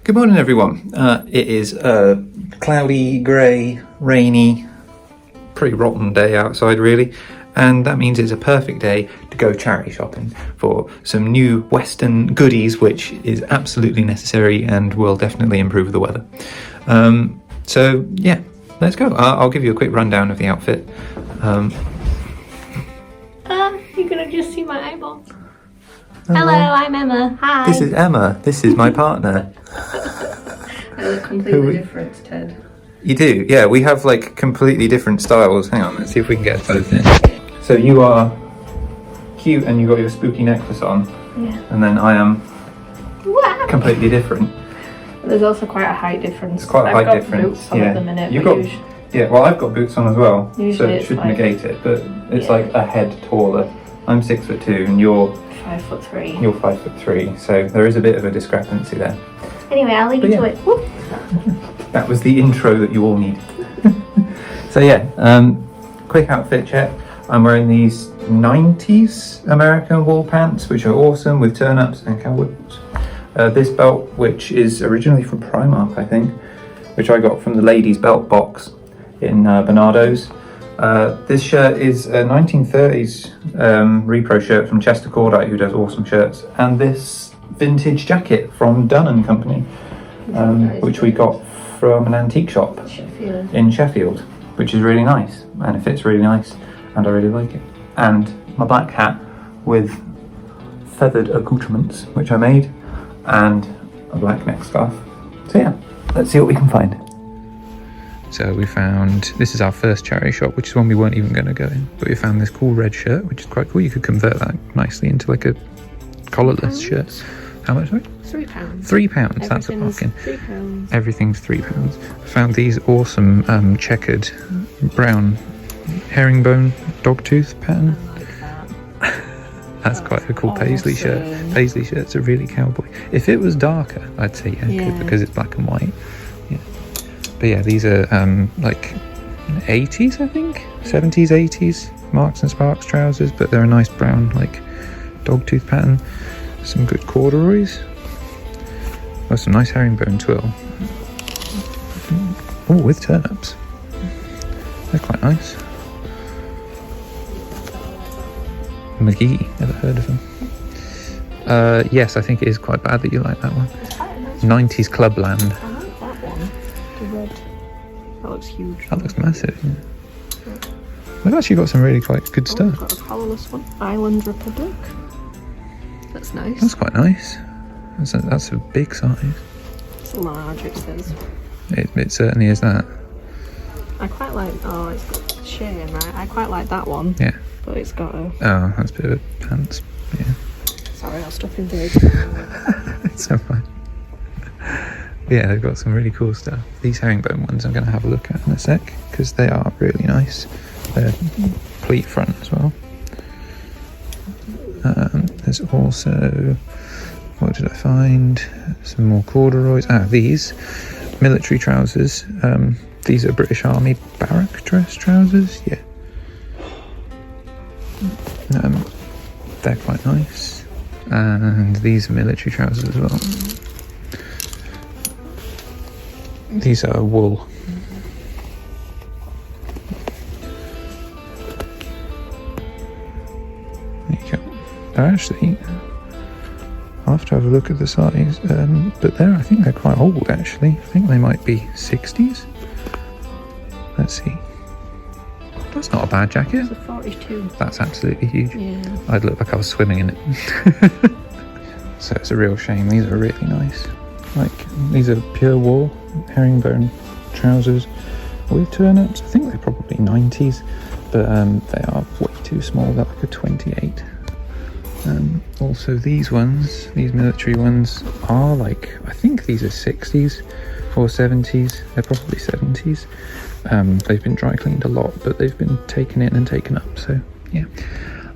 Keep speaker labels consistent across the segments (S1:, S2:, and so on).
S1: Good morning, everyone. It is a cloudy, grey, rainy, pretty rotten day outside, really. And that means it's a perfect day to go charity shopping for some new Western goodies, which is absolutely necessary and will definitely improve the weather. So, yeah, let's go. I'll give you a quick rundown of the outfit.
S2: You're gonna just see my eyeballs. Hello, I'm Emma. Hi.
S1: This is Emma. This is my partner.
S2: I look completely different, Ted.
S1: You do? Yeah, we have like completely different styles. Hang on, let's see if we can get both in. So you are cute and you got your spooky necklace on.
S2: Yeah.
S1: And then I am
S2: Wow.
S1: completely different.
S2: There's also quite a height difference.
S1: It's quite a height difference.
S2: Boots on at the minute.
S1: You got yeah. Well, I've got boots on as well, so it should
S2: like,
S1: negate it. But it's like a head taller. I'm 6'2" and you're
S2: 5'3".
S1: You're 5'3", so there is a bit of a discrepancy there.
S2: Anyway, I'll leave you to it. Whoop.
S1: That was the intro that you all needed. So yeah, quick outfit check. I'm wearing these 90s American wool pants, which are awesome with turn-ups and cowboy boots. This belt, which is originally from Primark, I think, which I got from the ladies' belt box in Bernardo's. This shirt is a 1930s repro shirt from Chester Cordite, who does awesome shirts, and this vintage jacket from Dunn & Company, which we got from an antique shop in Sheffield, which is really nice, and it fits really nice, and I really like it. And my black hat with feathered accoutrements, which I made, and a black neck scarf. So yeah, let's see what we can find. So we found, this is our first charity shop, which is one we weren't even going to go in, but we found this cool red shirt, which is quite cool. You could convert that nicely into like a collarless shirt. How much, sorry?
S2: £3.
S1: £3, that's a bargain.
S2: £3.
S1: Everything's £3. I found these awesome checkered brown herringbone dogtooth pattern. That's quite a cool paisley shirt. Paisley shirts are really cowboy. If it was darker, I'd say yeah. Because it's black and white. Yeah. But yeah, these are like 80s, I think? 70s, 80s Marks and Sparks trousers, but they're a nice brown, like, dogtooth pattern. Some good corduroys. Oh, some nice herringbone twill. Oh, with turnips. They're quite nice. McGee, never heard of them. Yes, I think it is quite bad that you like that one. 90s Clubland.
S2: I like that one. The red. That looks huge.
S1: That looks massive. Yeah. They've actually got some really quite good stuff.
S2: Got a collarless one. Island Republic. That's nice.
S1: That's quite nice. That's a big size.
S2: It's large, it says.
S1: It certainly is that.
S2: I quite like, it's got shame, right? I quite like that one.
S1: Yeah.
S2: But it's got a...
S1: Oh, that's a bit of a pants. Yeah.
S2: Sorry, I'll stop in big.
S1: It's alright. Yeah, they've got some really cool stuff. These herringbone ones I'm going to have a look at in a sec, because they are really nice. They're pleat front as well. There's also, what did I find? Some more corduroys. These military trousers. These are British Army barrack dress trousers. Yeah. They're quite nice. And these are military trousers as well. These are wool. There you go. They're actually, I'll have to have a look at the size, but I think they're quite old actually. I think they might be 60s. Let's see. That's not a bad jacket.
S2: It's a 42.
S1: That's absolutely huge.
S2: Yeah.
S1: I'd look like I was swimming in it. So it's a real shame. These are really nice. Like, these are pure wool, herringbone trousers with turnips. I think they're probably 90s, but they are way too small. They're like a 28. Also these ones, these military ones, are like, I think these are 60s or 70s. They're probably 70s. They've been dry cleaned a lot, but they've been taken in and taken up, so yeah,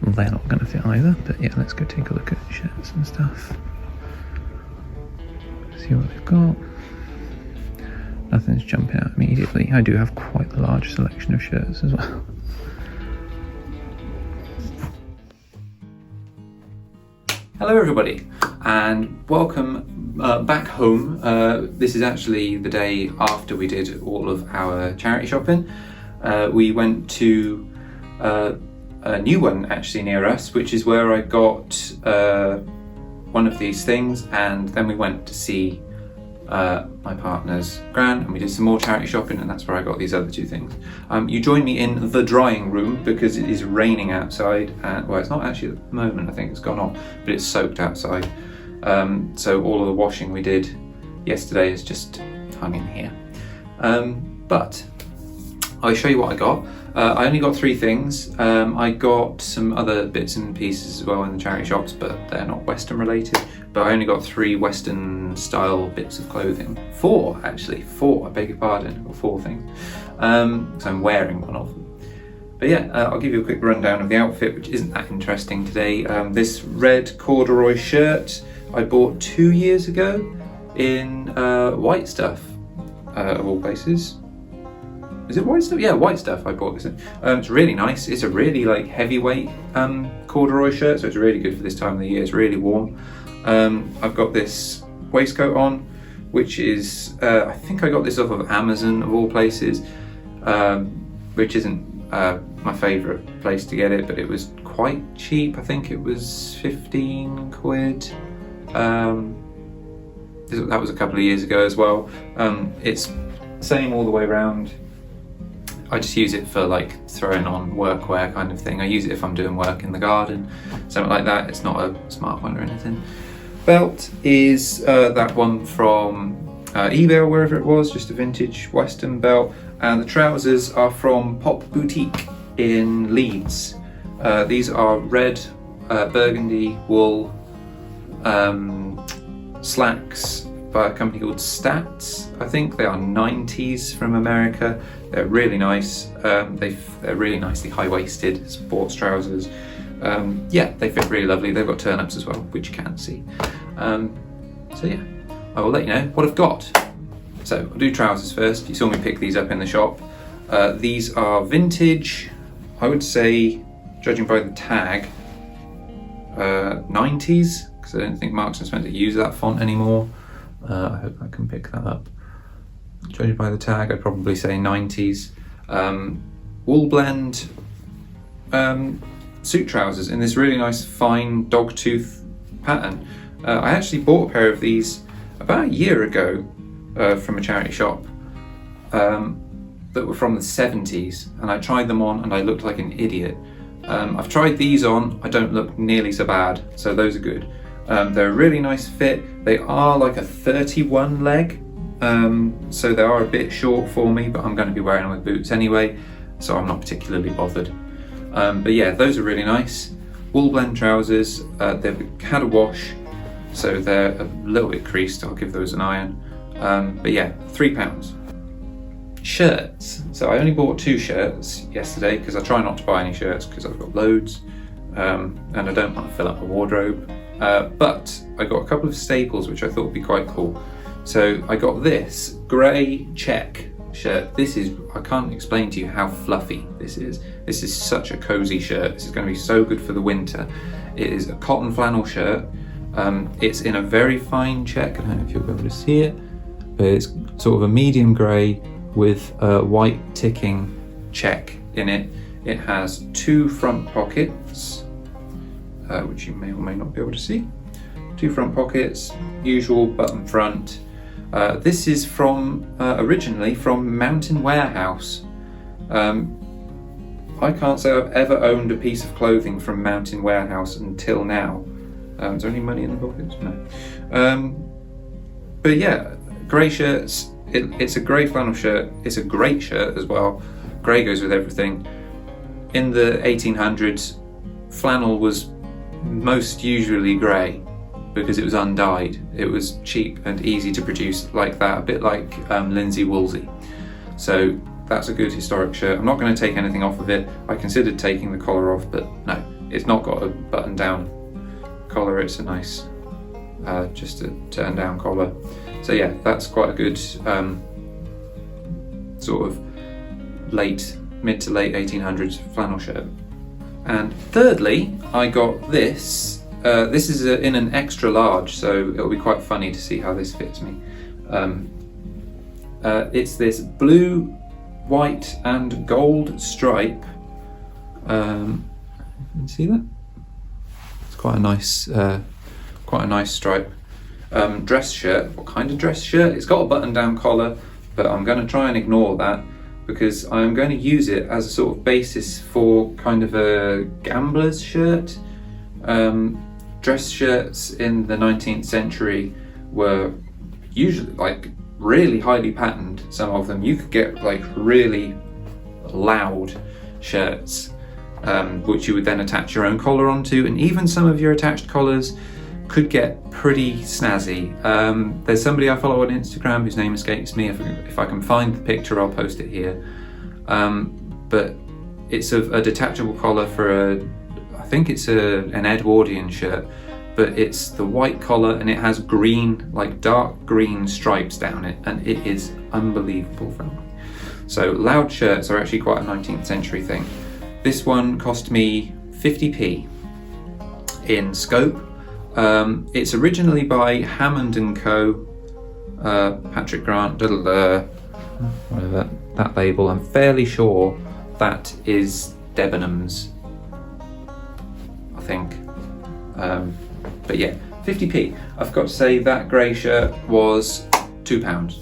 S1: they're not going to fit either. But yeah, let's go take a look at shirts and stuff, see what they've got. Nothing's jumping out immediately. I do have quite a large selection of shirts as well. Hello everybody, and welcome back home. This is actually the day after we did all of our charity shopping. We went to a new one actually near us, which is where I got one of these things, and then we went to see my partner's gran, and we did some more charity shopping, and that's where I got these other two things. You joined me in the drying room because it is raining outside, and well, it's not actually at the moment, I think it's gone off, but it's soaked outside. So all of the washing we did yesterday is just hung in here. But I'll show you what I got. I only got 3 things. I got some other bits and pieces as well in the charity shops, but they're not Western related. But I only got 3 Western style bits of clothing. 4 actually, 4, I beg your pardon, I got 4 things. So I'm wearing one of them. But yeah, I'll give you a quick rundown of the outfit, which isn't that interesting today. This red corduroy shirt I bought 2 years ago in White Stuff, of all places. Is it White Stuff? Yeah, White Stuff I bought this in. It's really nice. It's a really like heavyweight corduroy shirt, so it's really good for this time of the year. It's really warm. I've got this waistcoat on, which is, I think I got this off of Amazon of all places, which isn't my favourite place to get it, but it was quite cheap. I think it was 15 quid. That was a couple of years ago as well. It's the same all the way around. I just use it for like throwing on workwear kind of thing. I use it if I'm doing work in the garden, something like that. It's not a smart one or anything. Belt is that one from eBay or wherever it was, just a vintage Western belt. And the trousers are from Pop Boutique in Leeds. These are red burgundy wool slacks by a company called Stats. I think they are 90s from America. They're really nice. They're really nicely high-waisted sports trousers. Yeah, they fit really lovely. They've got turn-ups as well, which you can't see. So yeah, I will let you know what I've got. So I'll do trousers first. You saw me pick these up in the shop. These are vintage, I would say, judging by the tag, 90s, because I don't think Marks and Spencer use that font anymore. I hope I can pick that up. Judging by the tag, I'd probably say 90s. Wool blend suit trousers in this really nice fine dogtooth pattern. I actually bought a pair of these about a year ago from a charity shop that were from the 70s, and I tried them on and I looked like an idiot. I've tried these on, I don't look nearly so bad, so those are good. They're a really nice fit. They are like a 31 leg, so they are a bit short for me, but I'm going to be wearing them with boots anyway, so I'm not particularly bothered. But yeah, those are really nice. Wool blend trousers, they've had a wash, so they're a little bit creased. I'll give those an iron. But yeah, £3. Shirts. So I only bought 2 shirts yesterday because I try not to buy any shirts because I've got loads, and I don't want to fill up a wardrobe. But I got a couple of staples which I thought would be quite cool. So I got this grey check shirt. This is, I can't explain to you how fluffy this is. This is such a cozy shirt. This is going to be so good for the winter. It is a cotton flannel shirt. It's in a very fine check. I don't know if you'll be able to see it, but it's sort of a medium grey with a white ticking check in it. It has 2 front pockets, which you may or may not be able to see. 2 front pockets, usual button front. This is from originally from Mountain Warehouse. I can't say I've ever owned a piece of clothing from Mountain Warehouse until now. Is there any money in the pockets? No. But yeah, grey shirts. It's a grey flannel shirt. It's a great shirt as well. Grey goes with everything. In the 1800s, flannel was most usually grey because it was undyed. It was cheap and easy to produce like that, a bit like Lindsay Woolsey. So that's a good historic shirt. I'm not going to take anything off of it. I considered taking the collar off, but no, it's not got a button down collar. It's a nice, just a turn down collar. So yeah, that's quite a good sort of mid to late 1800s flannel shirt. And thirdly, I got this this is in an extra large, so it'll be quite funny to see how this fits me. It's this blue, white and gold stripe. You can see that? It's quite a nice stripe. Dress shirt. What kind of dress shirt? It's got a button-down collar, but I'm going to try and ignore that because I'm going to use it as a sort of basis for kind of a gambler's shirt. Dress shirts in the 19th century were usually like really highly patterned. Some of them you could get like really loud shirts, which you would then attach your own collar onto, and even some of your attached collars could get pretty snazzy. There's somebody I follow on Instagram whose name escapes me. If I can find the picture, I'll post it here. But it's a detachable collar for I think it's an Edwardian shirt, but it's the white collar and it has green, like dark green stripes down it, and it is unbelievable, frankly. So loud shirts are actually quite a 19th century thing. This one cost me 50p in scope. It's originally by Hammond & Co. Patrick Grant, whatever that label. I'm fairly sure that is Debenhams, I think. But yeah, 50p. I've got to say that grey shirt was £2.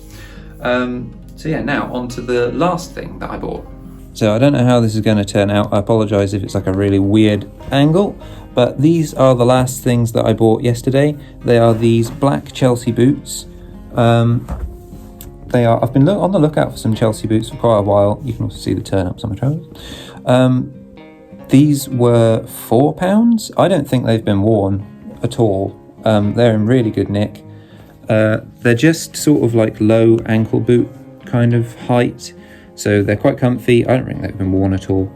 S1: So yeah, now on to the last thing that I bought. So I don't know how this is going to turn out. I apologise if it's like a really weird angle, but these are the last things that I bought yesterday. They are these black Chelsea boots. I've been on the lookout for some Chelsea boots for quite a while. You can also see the turn-ups on my trousers. These were £4. I don't think they've been worn at all. They're in really good nick. They're just sort of like low ankle boot kind of height, so they're quite comfy. I don't think they've been worn at all.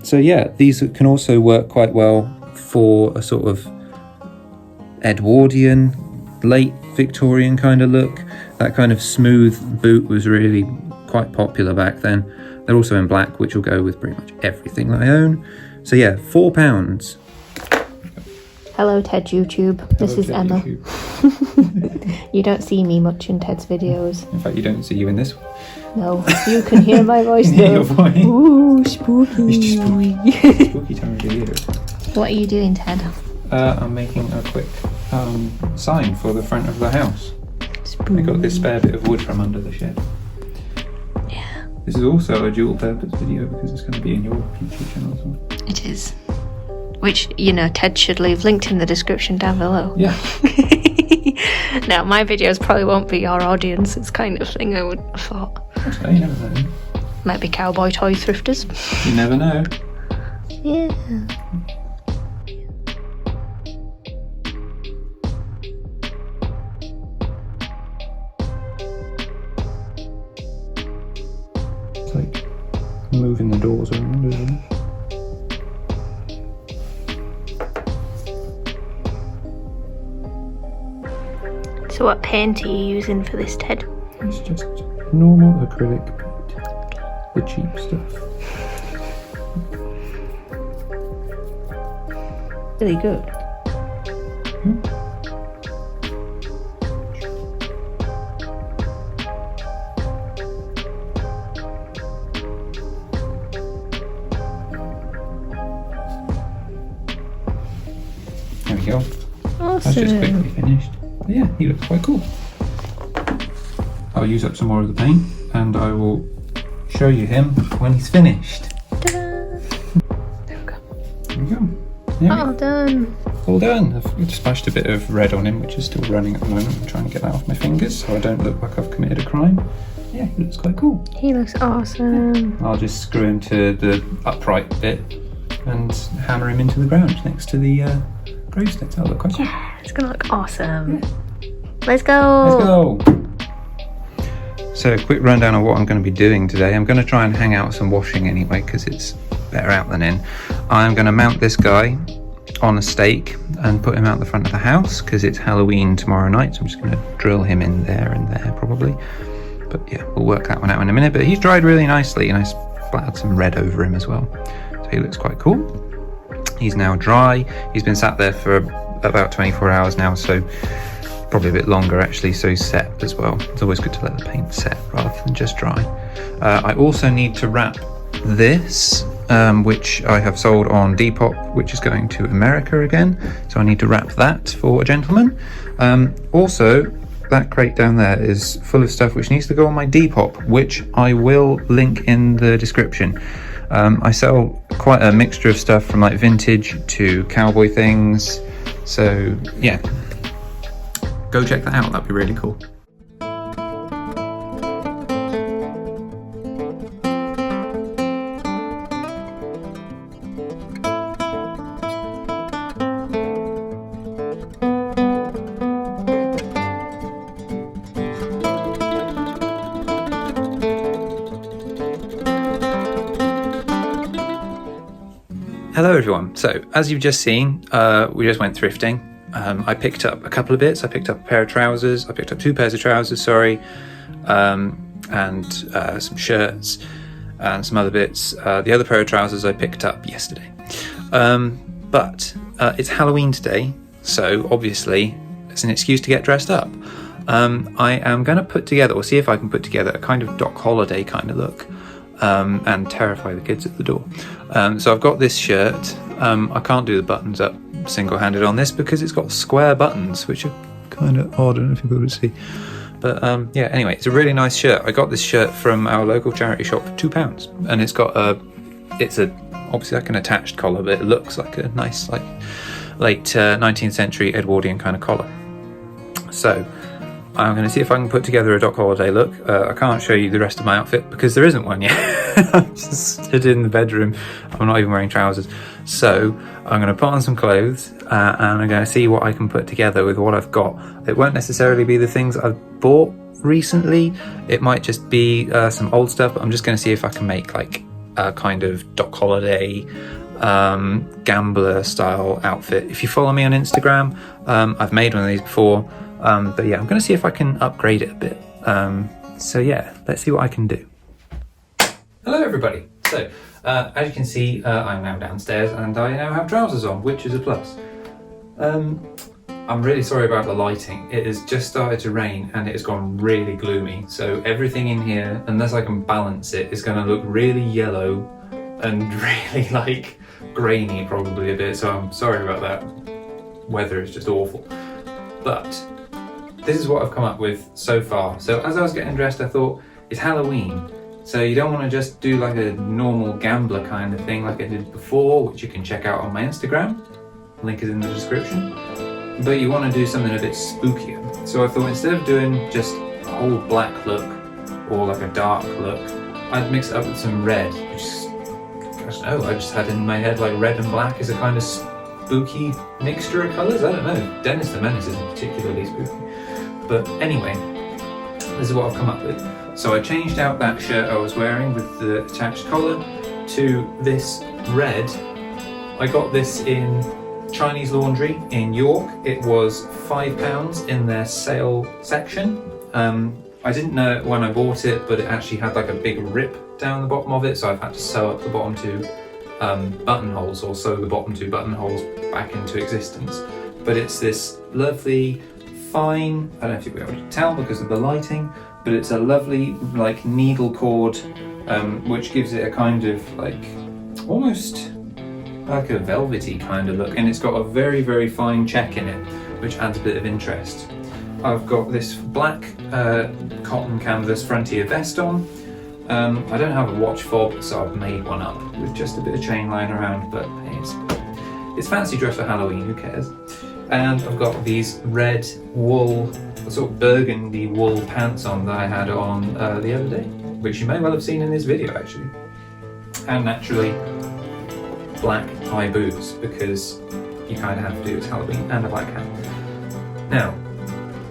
S1: So yeah, these can also work quite well for a sort of Edwardian, late Victorian kind of look. That kind of smooth boot was really quite popular back then. They're also in black, which will go with pretty much everything that I own. So yeah, £4.
S2: Hello, Ted YouTube. This is Emma. You don't see me much in Ted's videos.
S1: In fact, you don't see you in this one.
S2: No, you can hear my voice though.
S1: Your voice.
S2: Ooh, spooky.
S1: Spooky time of the year.
S2: What are you doing, Ted?
S1: I'm making a quick sign for the front of the house.
S2: Spooky.
S1: I got this spare bit of wood from under the shed.
S2: Yeah.
S1: This is also a dual purpose video because it's going to be in your YouTube channel as well.
S2: It is. Which, you know, Ted should leave linked in the description down below.
S1: Yeah.
S2: Now, my videos probably won't be your audience. It's kind of thing I would have thought.
S1: Okay, you never know.
S2: Might be cowboy toy thrifters.
S1: You never know.
S2: Yeah.
S1: It's like moving the doors around, isn't it?
S2: So what paint are you using for this, Ted?
S1: It's just normal acrylic paint. The cheap stuff.
S2: Really good.
S1: There we go.
S2: Awesome.
S1: That's just quickly finished. But yeah, he looks quite cool. I'll use up some more of the paint and I will show you him when he's finished.
S2: Ta-da! There we go.
S1: There we go. There
S2: All done.
S1: All done. I've splashed a bit of red on him, which is still running at the moment. I'm trying to get that off my fingers so I don't look like I've committed a crime. Yeah, he looks quite cool.
S2: He looks awesome.
S1: I'll just screw him to the upright bit and hammer him into the ground next to the gravestone. That'll look quite cool.
S2: Yeah, it's gonna look awesome. Let's go.
S1: Let's go. So a quick rundown of what I'm going to be doing today. I'm going to try and hang out some washing anyway because it's better out than in. I'm going to mount this guy on a stake and put him out the front of the house because it's Halloween tomorrow night, so I'm just going to drill him in there and there probably. But yeah, we'll work that one out in a minute. But he's dried really nicely and I splattered some red over him as well, so he looks quite cool. He's now dry. He's been sat there for about 24 hours now, so probably a bit longer actually, so he's set as well. It's always good to let the paint set rather than just dry. I also need to wrap this, which I have sold on Depop, which is going to America again, so I need to wrap that for a gentleman. Also, that crate down there is full of stuff which needs to go on my Depop, which I will link in the description. I sell quite a mixture of stuff from like vintage to cowboy things, so yeah, go check that out, that'd be really cool. Hello everyone, so as you've just seen, we just went thrifting. I picked up a couple of bits. I picked up a pair of trousers, I picked up 2 pairs of trousers, sorry, and some shirts and some other bits. The other pair of trousers I picked up yesterday. But it's Halloween today, so obviously it's an excuse to get dressed up. I am going to put together, or see if I can put together, a kind of Doc Holliday kind of look. And terrify the kids at the door. So I've got this shirt. I can't do the buttons up single-handed on this because it's got square buttons, which are kind of odd. I don't know if you'll be able to see. But yeah, anyway, it's a really nice shirt. I got this shirt from our local charity shop for £2, and it's got obviously like an attached collar, but it looks like a nice, like late 19th century Edwardian kind of collar. So I'm going to see if I can put together a Doc Holliday look. I can't show you the rest of my outfit because there isn't one yet. I'm just stood in the bedroom. I'm not even wearing trousers. So I'm going to put on some clothes and I'm going to see what I can put together with what I've got. It won't necessarily be the things I've bought recently. It might just be some old stuff, but I'm just going to see if I can make like a kind of Doc Holliday gambler style outfit. If you follow me on Instagram, I've made one of these before. But yeah, I'm going to see if I can upgrade it a bit. So yeah, let's see what I can do. Hello everybody. So, as you can see, I'm now downstairs and I now have trousers on, which is a plus. I'm really sorry about the lighting. It has just started to rain and it has gone really gloomy. So everything in here, unless I can balance it, is going to look really yellow and really like grainy probably a bit. So I'm sorry about that. Weather is just awful. But this is what I've come up with so far. So as I was getting dressed, I thought, it's Halloween. So you don't want to just do like a normal gambler kind of thing like I did before, which you can check out on my Instagram. Link is in the description. But you want to do something a bit spookier. So I thought instead of doing just a whole black look or like a dark look, I'd mix it up with some red, which is, I don't know, I just had in my head like red and black is a kind of spooky mixture of colours. I don't know. Dennis the Menace isn't particularly spooky. But anyway, this is what I've come up with. So I changed out that shirt I was wearing with the attached collar to this red. I got this in Chinese Laundry in York. It was £5 in their sale section. I didn't know it when I bought it, but it actually had like a big rip down the bottom of it, so I've had to sew up the bottom 2 buttonholes, or sew the bottom 2 buttonholes back into existence. But it's this lovely, fine, I don't know if you'll be able to tell because of the lighting, but it's a lovely like needle cord, which gives it a kind of like almost like a velvety kind of look, and it's got a very, very fine check in it, which adds a bit of interest. I've got this black cotton canvas frontier vest on. I don't have a watch fob, so I've made one up with just a bit of chain lying around, but hey, it's fancy dress for Halloween, who cares? And I've got these red wool, sort of burgundy wool pants on that I had on the other day, which you may well have seen in this video actually. And naturally, black high boots, because you kind of have to do, it's Halloween, and a black hat. Now,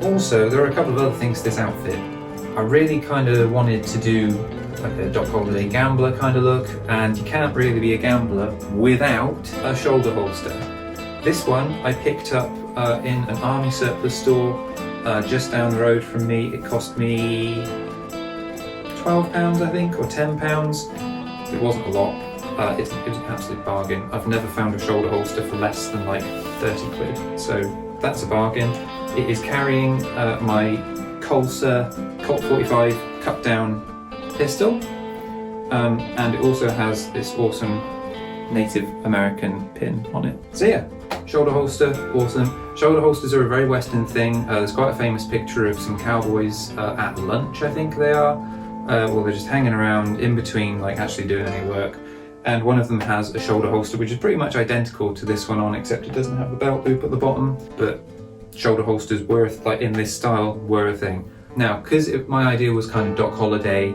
S1: also, there are a couple of other things to this outfit. I really kind of wanted to do like a Doc Holliday gambler kind of look, and you can't really be a gambler without a shoulder holster. This one I picked up in an army surplus store just down the road from me. It cost me £12 I think, or £10. It wasn't a lot. it was an absolute bargain. I've never found a shoulder holster for less than like 30 quid, so that's a bargain. It is carrying my Colt 45 cut down pistol, and it also has this awesome Native American pin on it. So yeah, shoulder holster, awesome. Shoulder holsters are a very Western thing. There's quite a famous picture of some cowboys at lunch, I think they are. Well, they're just hanging around in between like actually doing any work. And one of them has a shoulder holster which is pretty much identical to this one on, except it doesn't have the belt loop at the bottom. But shoulder holsters were, like in this style, were a thing. Now, because my idea was kind of Doc Holliday,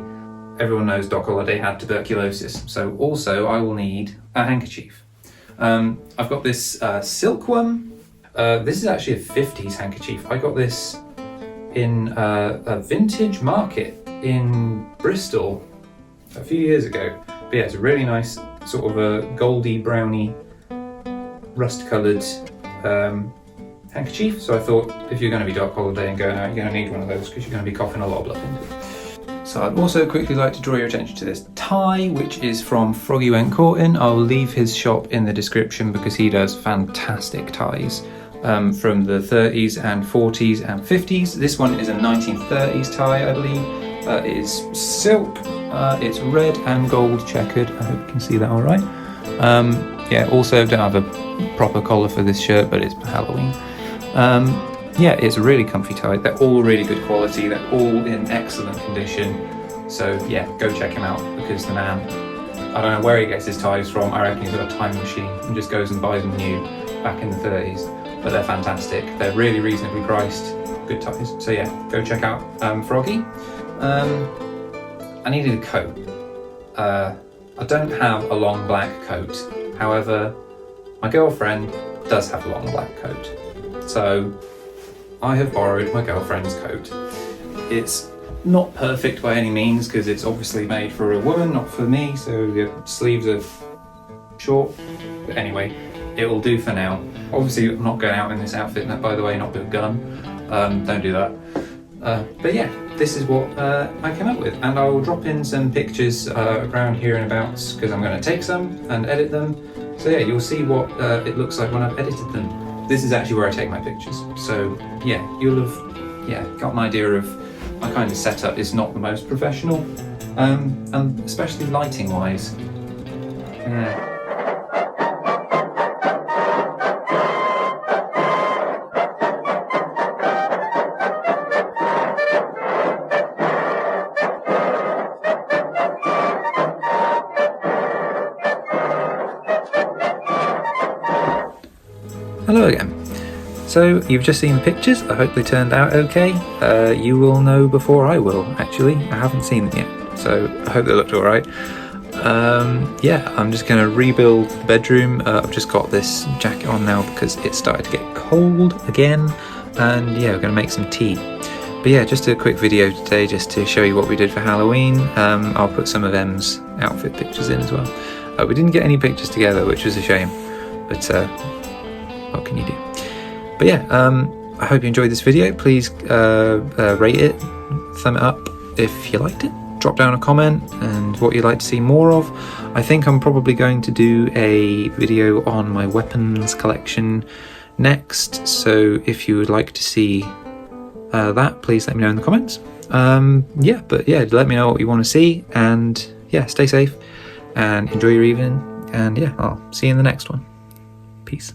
S1: everyone knows Doc Holliday had tuberculosis. So also I will need a handkerchief. I've got this silk one. This is actually a 50s handkerchief. I got this in a vintage market in Bristol a few years ago. But yeah, it's a really nice sort of a goldy browny rust coloured handkerchief. So I thought if you're going to be Doc Holliday and going out, you're going to need one of those because you're going to be coughing a lot of blood into it. So I'd also quickly like to draw your attention to this tie, which is from Froggy Went Courtin'. I'll leave his shop in the description because he does fantastic ties from the 30s and 40s and 50s. This one is a 1930s tie, I believe. It is silk, it's red and gold checkered. I hope you can see that all right. Yeah, also don't have a proper collar for this shirt, but it's for Halloween. Yeah, it's a really comfy tie. They're all really good quality. They're all in excellent condition. So yeah, go check him out because the man, I don't know where he gets his ties from. I reckon he's got a time machine and just goes and buys them new back in the 30s. But they're fantastic. They're really reasonably priced, good ties. So yeah, go check out Froggy. I needed a coat. I don't have a long black coat. However, my girlfriend does have a long black coat. So I have borrowed my girlfriend's coat. It's not perfect by any means because it's obviously made for a woman, not for me, so the sleeves are short. But anyway, it will do for now. Obviously I'm not going out in this outfit, by the way, not with a gun. Don't do that. But yeah, this is what I came up with, and I will drop in some pictures around here and abouts because I'm going to take some and edit them. So yeah, you'll see what it looks like when I've edited them. This is actually where I take my pictures. So yeah, you'll have got an idea of my kind of setup is not the most professional, and especially lighting wise. Yeah. Hello again. So you've just seen the pictures. I hope they turned out okay. You will know before I will, actually. I haven't seen them yet, so I hope they looked alright. Yeah, I'm just going to rebuild the bedroom. I've just got this jacket on now because it started to get cold again, and yeah, we're going to make some tea. But yeah, just a quick video today just to show you what we did for Halloween. I'll put some of Em's outfit pictures in as well. We didn't get any pictures together, which was a shame, but what can you do? But yeah, I hope you enjoyed this video. Please rate it, thumb it up if you liked it. Drop down a comment and what you'd like to see more of. I think I'm probably going to do a video on my weapons collection next, so if you would like to see that, please let me know in the comments. Yeah, but yeah, let me know what you want to see, and yeah, stay safe and enjoy your evening, and yeah, I'll see you in the next one. Peace.